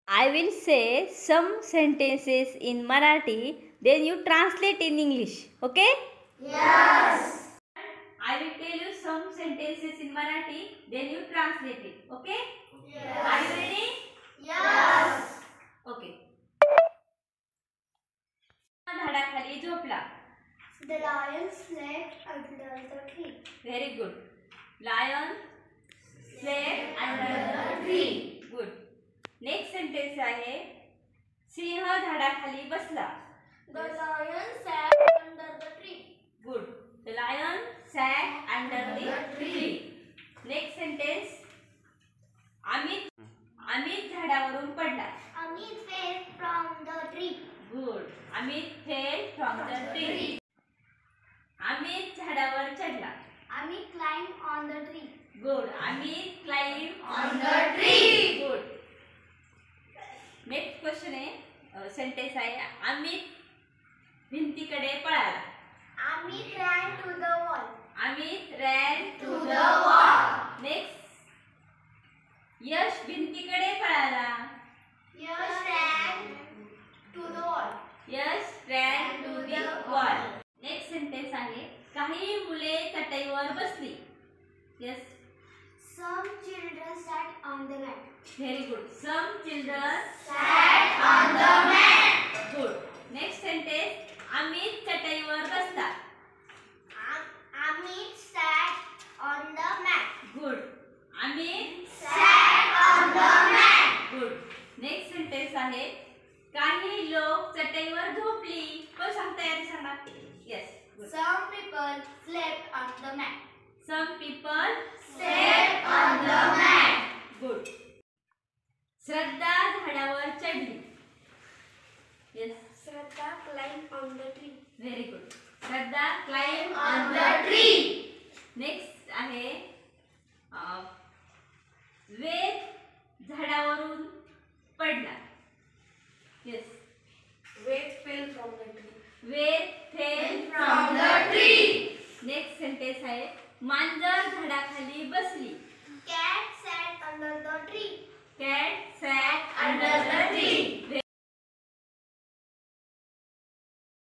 I will say some sentences in Marathi, then you translate in English. Okay? Yes. I will tell you some sentences in Marathi, then you translate it. Okay? Yes. Are you ready? Yes. Okay. झाडाखाली झोपला. The lion slept under the tree. Very good. Lion slept under the tree. Good. Next sentence आहे सिंह झाडाखाली बसला. The lion sat under the tree. Good. The lion sat under the tree. Next sentence Amit झाडावरून पडला. Amit fell from the tree. Good. Amit fell from the tree. Amit झाडावर चढला. Amit climbed on the tree. Good. Amit climbed On the tree. Good. Next question आहे sentence आहे अमित भिंतीकडे पळाला. Amit ran to the wall. Amit ran To the wall. Next Yash भिंतीकडे पळाला. Yash ran to the wall. Yash ran to the wall. Next sentence आहे काही मुले चटईवर बसली. Yes. Some children sat on the mat. Very good. Some children Sat on the mat. Good. Next sentence Amit चटईवर बसला. Amit sat on the mat. Good. Amit Sat on the mat. Good. Next sentence आहे काही लोक चटईवर झोपली. कोण सांगता यादी सांगा. Yes. Some people slept on the mat. Some people Slept on the mat. Good. Shraddha झाडावर चढली. Yes. Shraddha climbed on the tree. Very good. Shraddha climb On the tree. Next आहे वेद झाडावरून पडला. Yes. Weight fell from the tree. Ved fell From the tree. Next sentence आहे मांजर झाडाखाली बसली. Cat sat under the tree. Cat sat Under the tree.